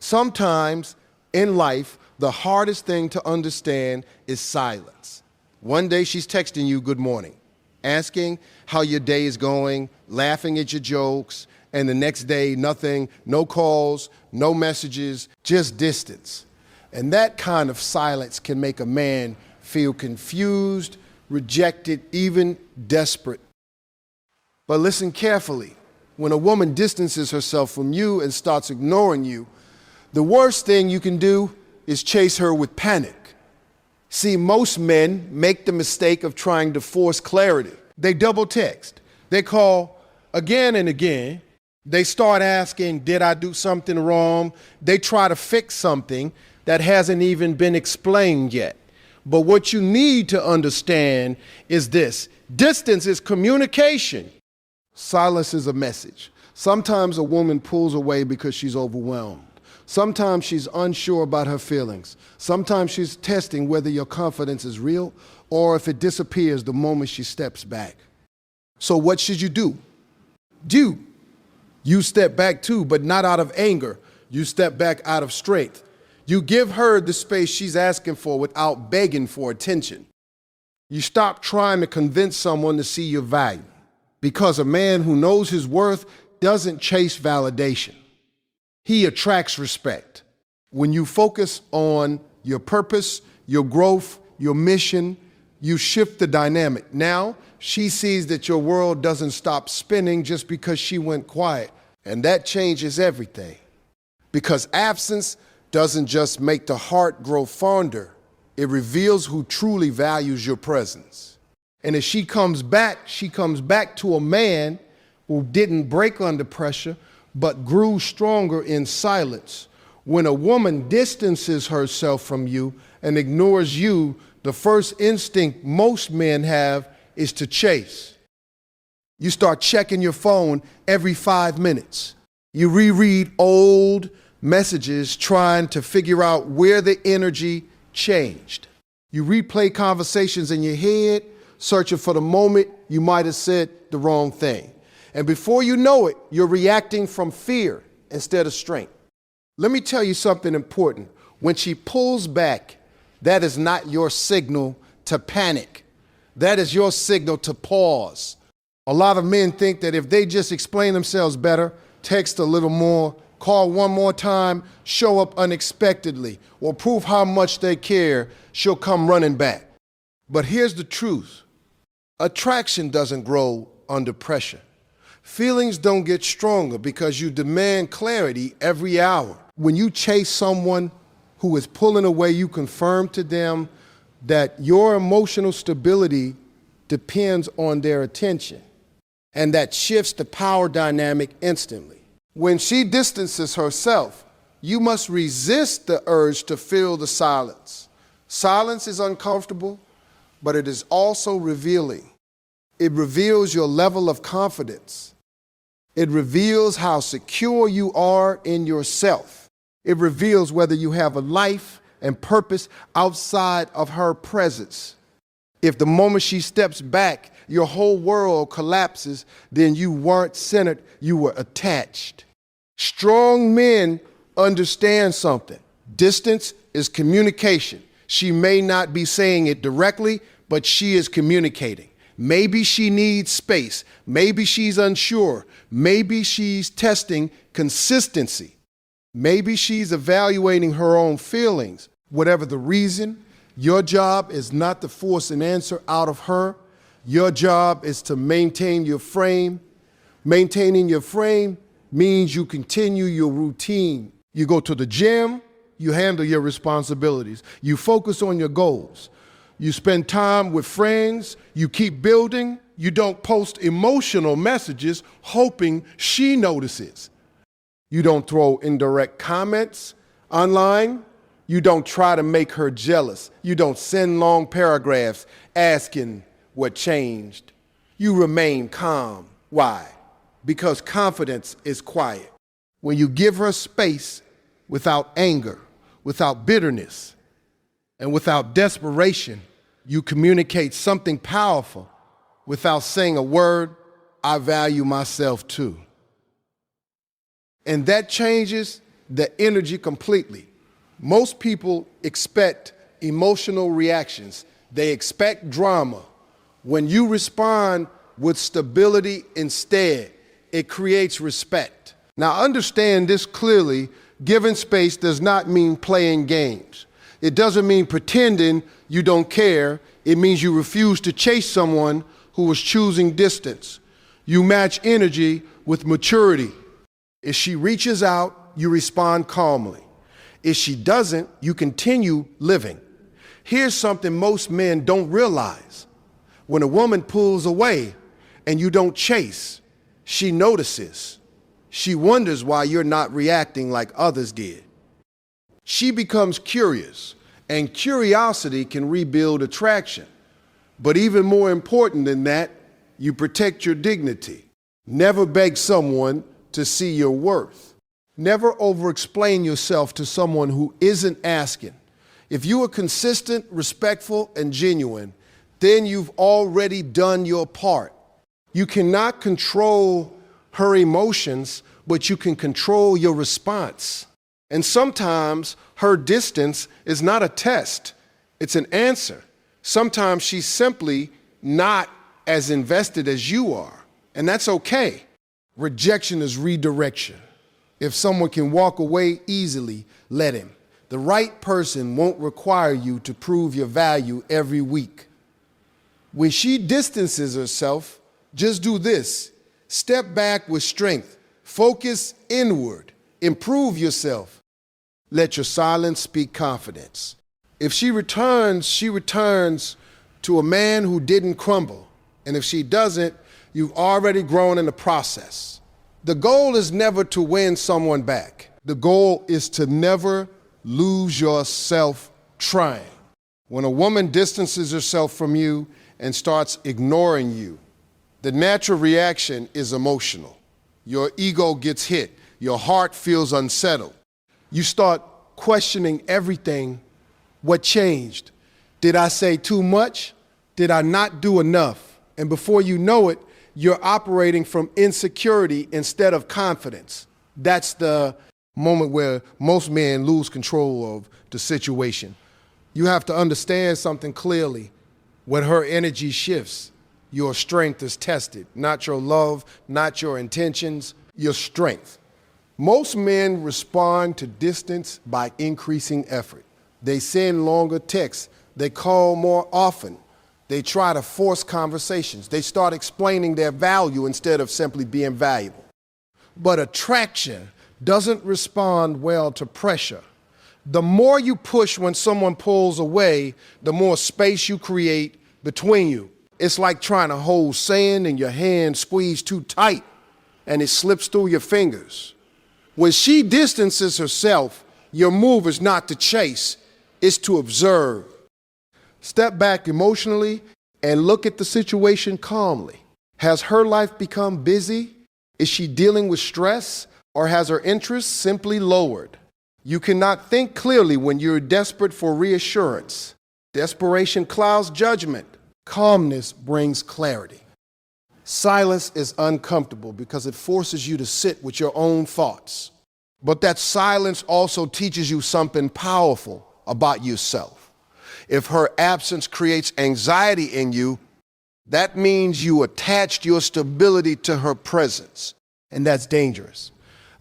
Sometimes in life, the hardest thing to understand is silence. One day she's texting you good morning, asking how your day is going, laughing at your jokes, and the next day nothing, no calls, no messages, just distance. And that kind of silence can make a man feel confused, rejected, even desperate. But listen carefully. When a woman distances herself from you and starts ignoring you, the worst thing you can do is chase her with panic. See, most men make the mistake of trying to force clarity. They double text. They call again and again. They start asking, did I do something wrong? They try to fix something that hasn't even been explained yet. But what you need to understand is this: distance is communication. Silence is a message. Sometimes a woman pulls away because she's overwhelmed. Sometimes she's unsure about her feelings. Sometimes she's testing whether your confidence is real or if it disappears the moment she steps back. So what should you do? You step back too, but not out of anger. You step back out of strength. You give her the space she's asking for without begging for attention. You stop trying to convince someone to see your value, because a man who knows his worth doesn't chase validation. He attracts respect. When you focus on your purpose, your growth, your mission, you shift the dynamic. Now, she sees that your world doesn't stop spinning just because she went quiet. And that changes everything. Because absence doesn't just make the heart grow fonder, it reveals who truly values your presence. And if she comes back to a man who didn't break under pressure, but grew stronger in silence. When a woman distances herself from you and ignores you, the first instinct most men have is to chase. You start checking your phone every 5 minutes. You reread old messages trying to figure out where the energy changed. You replay conversations in your head, searching for the moment you might have said the wrong thing. And before you know it, you're reacting from fear instead of strength. Let me tell you something important. When she pulls back, that is not your signal to panic. That is your signal to pause. A lot of men think that if they just explain themselves better, text a little more, call one more time, show up unexpectedly, or prove how much they care, she'll come running back. But here's the truth. Attraction doesn't grow under pressure. Feelings don't get stronger because you demand clarity every hour. When you chase someone who is pulling away, you confirm to them that your emotional stability depends on their attention, and that shifts the power dynamic instantly. When she distances herself, you must resist the urge to fill the silence. Silence is uncomfortable, but it is also revealing. It reveals your level of confidence. It reveals how secure you are in yourself. It reveals whether you have a life and purpose outside of her presence. If the moment she steps back, your whole world collapses, then you weren't centered, you were attached. Strong men understand something. Distance is communication. She may not be saying it directly, but she is communicating. Maybe she needs space. Maybe she's unsure. Maybe she's testing consistency. Maybe she's evaluating her own feelings. Whatever the reason, your job is not to force an answer out of her. Your job is to maintain your frame. Maintaining your frame means you continue your routine. You go to the gym, you handle your responsibilities. You focus on your goals. You spend time with friends, you keep building, you don't post emotional messages hoping she notices. You don't throw indirect comments online. You don't try to make her jealous. You don't send long paragraphs asking what changed. You remain calm. Why? Because confidence is quiet. When you give her space without anger, without bitterness, and without desperation, you communicate something powerful without saying a word. I value myself too. And that changes the energy completely. Most people expect emotional reactions. They expect drama. When you respond with stability instead, it creates respect. Now understand this clearly. Giving space does not mean playing games. It doesn't mean pretending you don't care. It means you refuse to chase someone who is choosing distance. You match energy with maturity. If she reaches out, you respond calmly. If she doesn't, you continue living. Here's something most men don't realize. When a woman pulls away and you don't chase, she notices. She wonders why you're not reacting like others did. She becomes curious, and curiosity can rebuild attraction. But even more important than that, you protect your dignity. Never beg someone to see your worth. Never over-explain yourself to someone who isn't asking. If you are consistent, respectful, and genuine, then you've already done your part. You cannot control her emotions, but you can control your response. And sometimes her distance is not a test, it's an answer. Sometimes she's simply not as invested as you are, and that's okay. Rejection is redirection. If someone can walk away easily, let him. The right person won't require you to prove your value every week. When she distances herself, just do this. Step back with strength. Focus inward. Improve yourself. Let your silence speak confidence. If she returns to a man who didn't crumble. And if she doesn't, you've already grown in the process. The goal is never to win someone back. The goal is to never lose yourself trying. When a woman distances herself from you and starts ignoring you, the natural reaction is emotional. Your ego gets hit. Your heart feels unsettled. You start questioning everything. What changed? Did I say too much? Did I not do enough? And before you know it, you're operating from insecurity instead of confidence. That's the moment where most men lose control of the situation. You have to understand something clearly. When her energy shifts, your strength is tested. Not your love, not your intentions, your strength. Most men respond to distance by increasing effort. They send longer texts. They call more often. They try to force conversations. They start explaining their value instead of simply being valuable. But attraction doesn't respond well to pressure. The more you push when someone pulls away, the more space you create between you. It's like trying to hold sand in your hand squeezed too tight and it slips through your fingers. When she distances herself, your move is not to chase, it's to observe. Step back emotionally and look at the situation calmly. Has her life become busy? Is she dealing with stress? Or has her interest simply lowered? You cannot think clearly when you're desperate for reassurance. Desperation clouds judgment. Calmness brings clarity. Silence is uncomfortable because it forces you to sit with your own thoughts. But that silence also teaches you something powerful about yourself. If her absence creates anxiety in you, that means you attached your stability to her presence, and that's dangerous.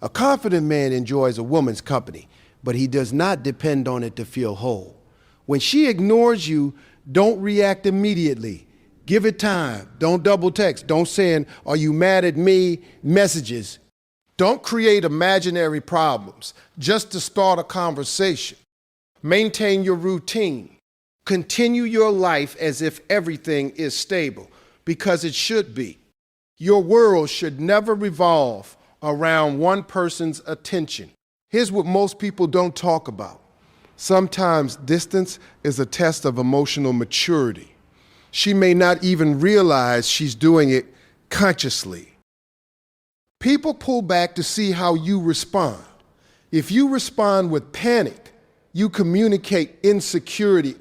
A confident man enjoys a woman's company, but he does not depend on it to feel whole. When she ignores you, don't react immediately. Give it time. Don't double text. Don't send, "Are you mad at me?" messages. Don't create imaginary problems just to start a conversation. Maintain your routine. Continue your life as if everything is stable, because it should be. Your world should never revolve around one person's attention. Here's what most people don't talk about. Sometimes distance is a test of emotional maturity. She may not even realize she's doing it consciously. People pull back to see how you respond. If you respond with panic, you communicate insecurity.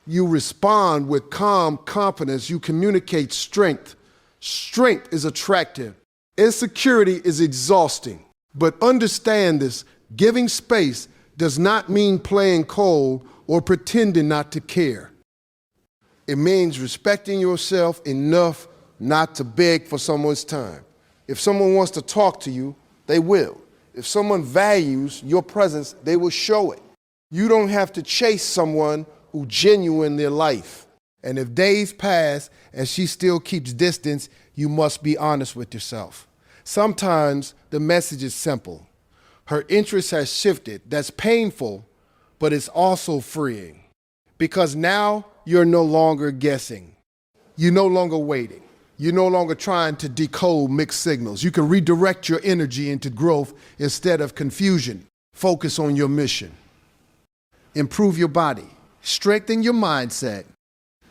You respond with calm confidence. You communicate strength. Strength is attractive. Insecurity is exhausting. But understand this, giving space does not mean playing cold or pretending not to care. It means respecting yourself enough not to beg for someone's time. If someone wants to talk to you, they will. If someone values your presence, they will show it. You don't have to chase someone who genuine their life. And if days pass and she still keeps distance, you must be honest with yourself. Sometimes the message is simple. Her interest has shifted. That's painful, but it's also freeing. Because now you're no longer guessing. You're no longer waiting. You're no longer trying to decode mixed signals. You can redirect your energy into growth instead of confusion. Focus on your mission. Improve your body. Strengthen your mindset.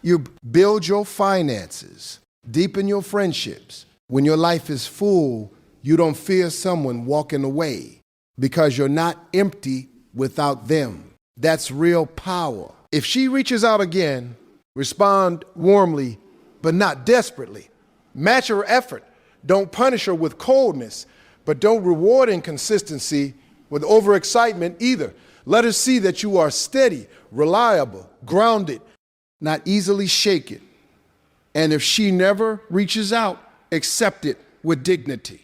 You build your finances. Deepen your friendships. When your life is full, you don't fear someone walking away because you're not empty without them. That's real power. If she reaches out again, respond warmly, but not desperately. Match her effort. Don't punish her with coldness, but don't reward inconsistency with overexcitement either. Let her see that you are steady, reliable, grounded, not easily shaken. And if she never reaches out, accept it with dignity.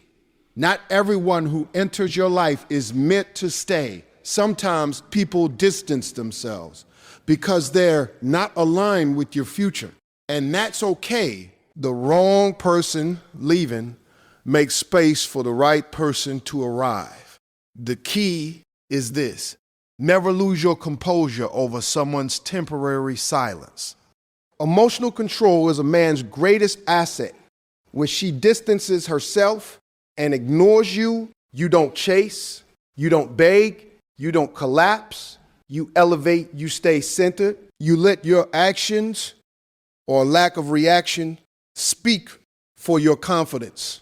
Not everyone who enters your life is meant to stay. Sometimes people distance themselves because they're not aligned with your future. And that's okay. The wrong person leaving makes space for the right person to arrive. The key is this: never lose your composure over someone's temporary silence. Emotional control is a man's greatest asset. When she distances herself and ignores you, you don't chase, you don't beg, you don't collapse, you elevate, you stay centered, you let your actions or lack of reaction speak for your confidence.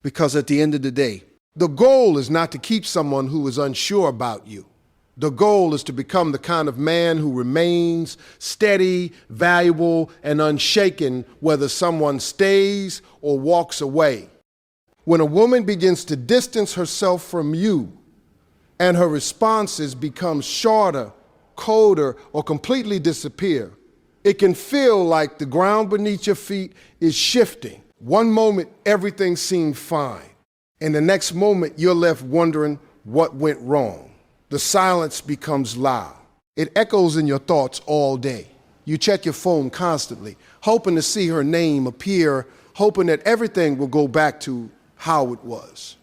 Because at the end of the day, the goal is not to keep someone who is unsure about you. The goal is to become the kind of man who remains steady, valuable, and unshaken, whether someone stays or walks away. When a woman begins to distance herself from you and her responses become shorter, colder, or completely disappear, it can feel like the ground beneath your feet is shifting. One moment, everything seemed fine. And the next moment, you're left wondering what went wrong. The silence becomes loud. It echoes in your thoughts all day. You check your phone constantly, hoping to see her name appear, hoping that everything will go back to how it was.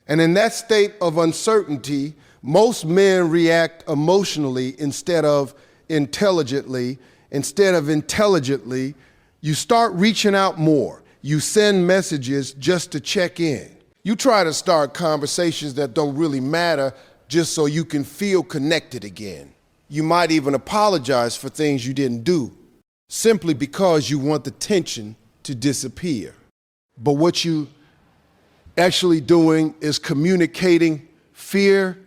And in that state of uncertainty, most men react emotionally instead of intelligently. Instead of intelligently, you start reaching out more. You send messages just to check in. You try to start conversations that don't really matter just so you can feel connected again. You might even apologize for things you didn't do simply because you want the tension to disappear. But what you actually doing is communicating fear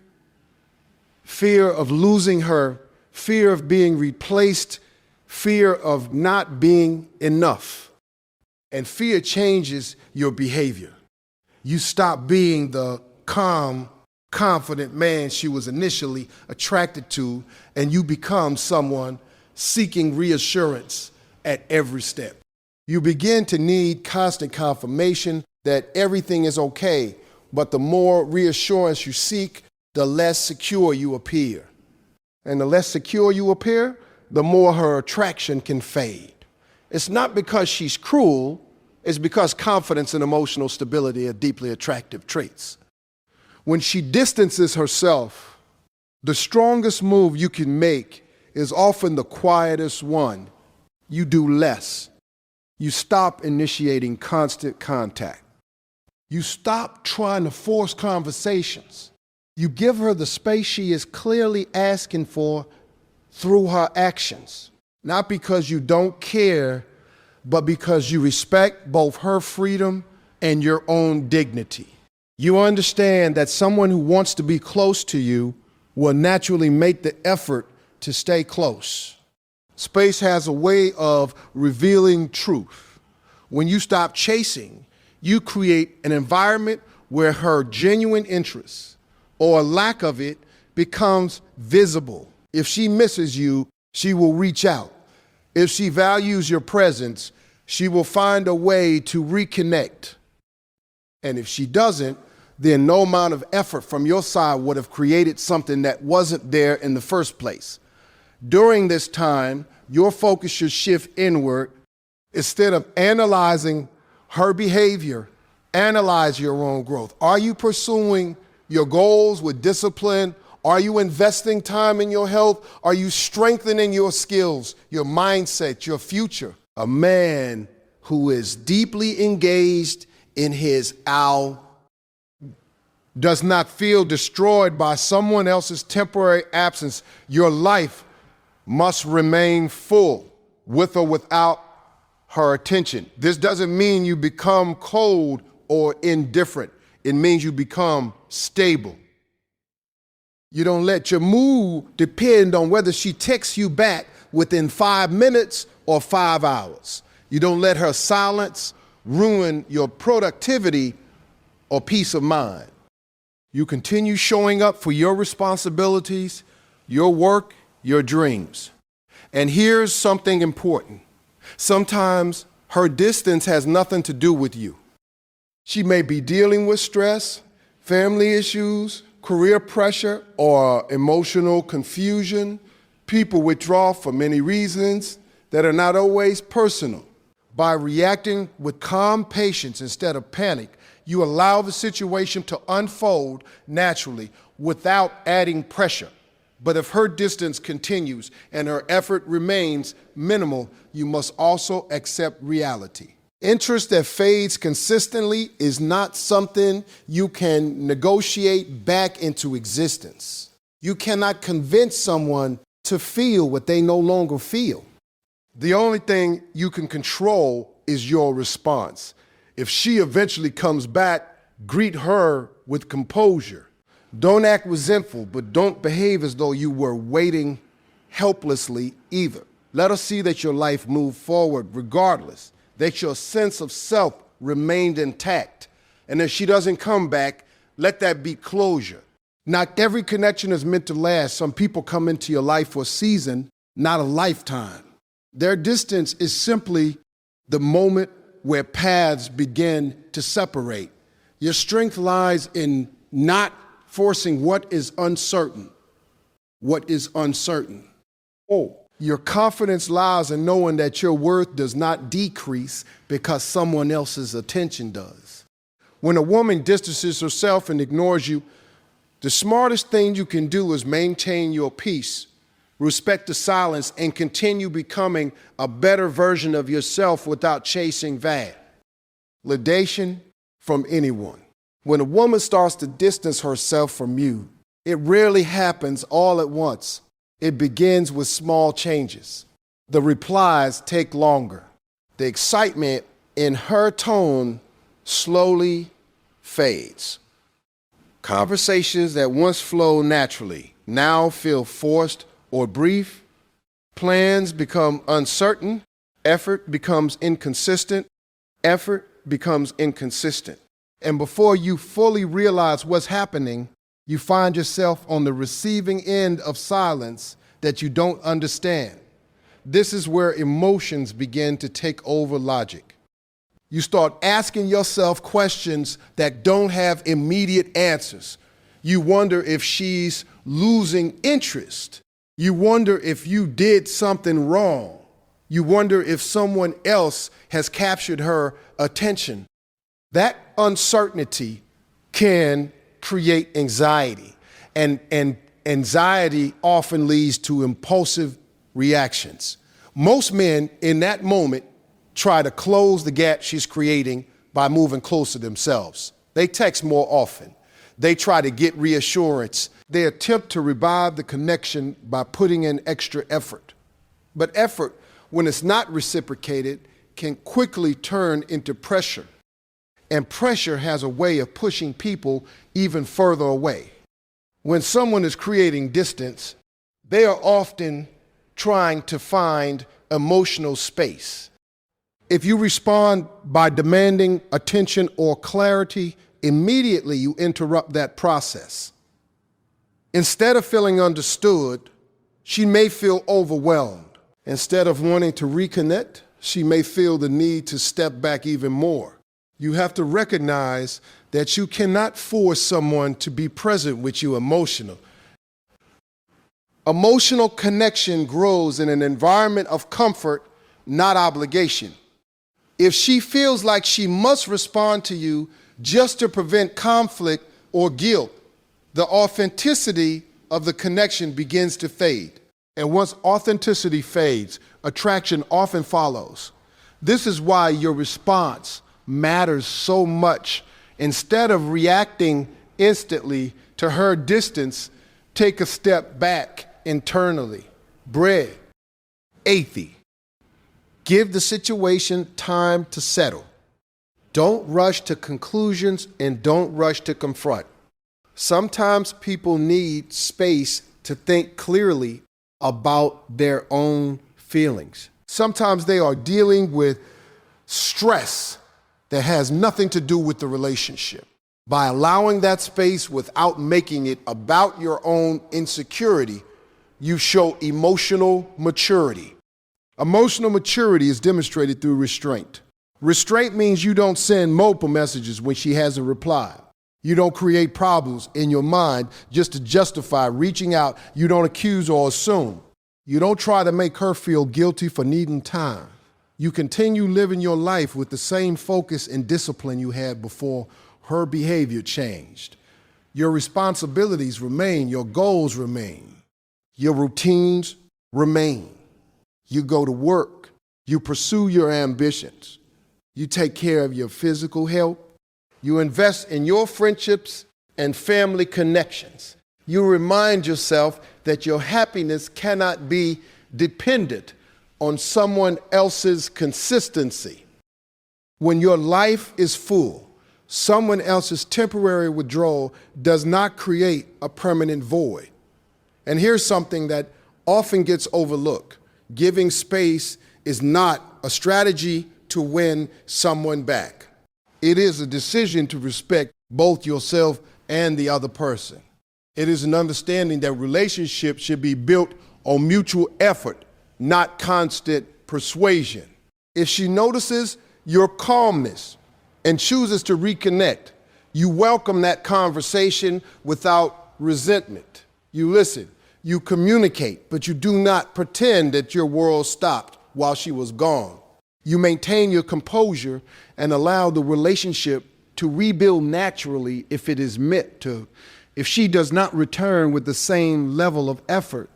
of losing her, fear of being replaced, fear of not being enough. And fear changes your behavior. You stop being the calm, confident man she was initially attracted to, and you become someone seeking reassurance at every step. You begin to need constant confirmation that everything is okay, but the more reassurance you seek, the less secure you appear. And the less secure you appear, the more her attraction can fade. It's not because she's cruel, it's because confidence and emotional stability are deeply attractive traits. When she distances herself, the strongest move you can make is often the quietest one. You do less. You stop initiating constant contact. You stop trying to force conversations. You give her the space she is clearly asking for through her actions, not because you don't care, but because you respect both her freedom and your own dignity. You understand that someone who wants to be close to you will naturally make the effort to stay close. Space has a way of revealing truth. When you stop chasing, you create an environment where her genuine interest or lack of it becomes visible. If she misses you, she will reach out. If she values your presence, she will find a way to reconnect. And if she doesn't, then no amount of effort from your side would have created something that wasn't there in the first place. During this time, your focus should shift inward. Instead of analyzing her behavior, analyze your own growth. Are you pursuing your goals with discipline? Are you investing time in your health? Are you strengthening your skills, your mindset, your future? A man who is deeply engaged in his does not feel destroyed by someone else's temporary absence. Your life must remain full with or without her attention. This doesn't mean you become cold or indifferent. It means you become stable. You don't let your mood depend on whether she texts you back within 5 minutes or 5 hours. You don't let her silence ruin your productivity or peace of mind. You continue showing up for your responsibilities, your work, your dreams. And here's something important. Sometimes her distance has nothing to do with you. She may be dealing with stress, family issues, career pressure, or emotional confusion. People withdraw for many reasons that are not always personal. By reacting with calm patience instead of panic, you allow the situation to unfold naturally without adding pressure. But if her distance continues and her effort remains minimal, you must also accept reality. Interest that fades consistently is not something you can negotiate back into existence. You cannot convince someone to feel what they no longer feel. The only thing you can control is your response. If she eventually comes back, greet her with composure. Don't act resentful, but don't behave as though you were waiting helplessly either. Let her see that your life moved forward regardless, that your sense of self remained intact. And if she doesn't come back, let that be closure. Not every connection is meant to last. Some people come into your life for a season, not a lifetime. Their distance is simply the moment where paths begin to separate. Your strength lies in not forcing what is uncertain. What is uncertain. Your confidence lies in knowing that your worth does not decrease because someone else's attention does. When a woman distances herself and ignores you, the smartest thing you can do is maintain your peace, respect the silence, and continue becoming a better version of yourself without chasing validation from anyone. When a woman starts to distance herself from you, it rarely happens all at once. It begins with small changes. The replies take longer. The excitement in her tone slowly fades. Conversations that once flowed naturally now feel forced or brief. Plans become uncertain. Effort becomes inconsistent. And before you fully realize what's happening, you find yourself on the receiving end of silence that you don't understand. This is where emotions begin to take over logic. You start asking yourself questions that don't have immediate answers. You wonder if she's losing interest. You wonder if you did something wrong. You wonder if someone else has captured her attention. That uncertainty can create anxiety, and anxiety often leads to impulsive reactions. Most men in that moment try to close the gap she's creating by moving closer themselves. They text more often. They try to get reassurance. They attempt to revive the connection by putting in extra effort. But effort, when it's not reciprocated, can quickly turn into pressure. And pressure has a way of pushing people even further away. When someone is creating distance, they are often trying to find emotional space. If you respond by demanding attention or clarity, immediately you interrupt that process. Instead of feeling understood, she may feel overwhelmed. Instead of wanting to reconnect, she may feel the need to step back even more. You have to recognize that you cannot force someone to be present with you emotionally. Emotional connection grows in an environment of comfort, not obligation. If she feels like she must respond to you just to prevent conflict or guilt, the authenticity of the connection begins to fade. And once authenticity fades, attraction often follows. This is why your response matters so much. Instead of reacting instantly to her distance, take a step back internally. Bread. Eighty. Give the situation time to settle. Don't rush to conclusions and don't rush to confront. Sometimes people need space to think clearly about their own feelings. Sometimes they are dealing with stress that has nothing to do with the relationship. By allowing that space without making it about your own insecurity, you show emotional maturity. Emotional maturity is demonstrated through restraint. Restraint means you don't send multiple messages when she hasn't replied. You don't create problems in your mind just to justify reaching out. You don't accuse or assume. You don't try to make her feel guilty for needing time. You continue living your life with the same focus and discipline you had before her behavior changed. Your responsibilities remain, your goals remain, your routines remain. You go to work, you pursue your ambitions, you take care of your physical health, you invest in your friendships and family connections. You remind yourself that your happiness cannot be dependent on someone else's consistency. When your life is full, someone else's temporary withdrawal does not create a permanent void. And here's something that often gets overlooked. Giving space is not a strategy to win someone back. It is a decision to respect both yourself and the other person. It is an understanding that relationships should be built on mutual effort, not constant persuasion. If she notices your calmness and chooses to reconnect, you welcome that conversation without resentment. You listen, you communicate, but you do not pretend that your world stopped while she was gone. You maintain your composure and allow the relationship to rebuild naturally if it is meant to. If she does not return with the same level of effort,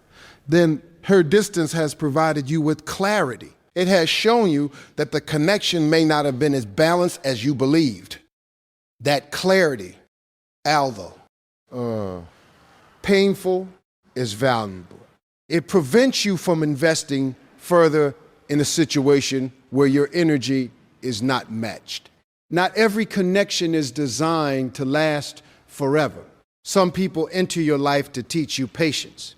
then her distance has provided you with clarity. It has shown you that the connection may not have been as balanced as you believed. That clarity, although painful, is valuable. It prevents you from investing further in a situation where your energy is not matched. Not every connection is designed to last forever. Some people enter your life to teach you patience.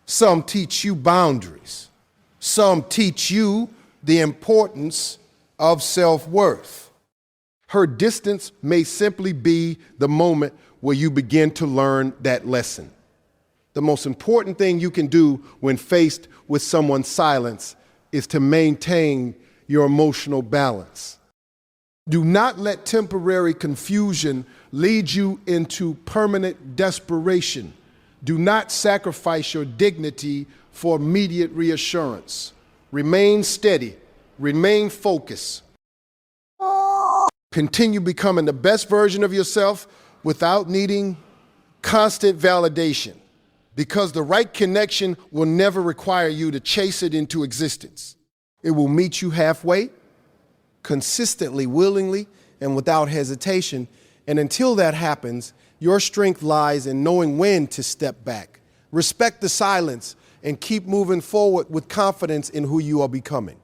Some teach you boundaries. Some teach you the importance of self-worth. Her distance may simply be the moment where you begin to learn that lesson. The most important thing you can do when faced with someone's silence is to maintain your emotional balance. Do not let temporary confusion lead you into permanent desperation. Do not sacrifice your dignity for immediate reassurance. Remain steady. Remain focused. Continue becoming the best version of yourself without needing constant validation, because the right connection will never require you to chase it into existence. It will meet you halfway, consistently, willingly, and without hesitation. And until that happens, your strength lies in knowing when to step back. Respect the silence and keep moving forward with confidence in who you are becoming.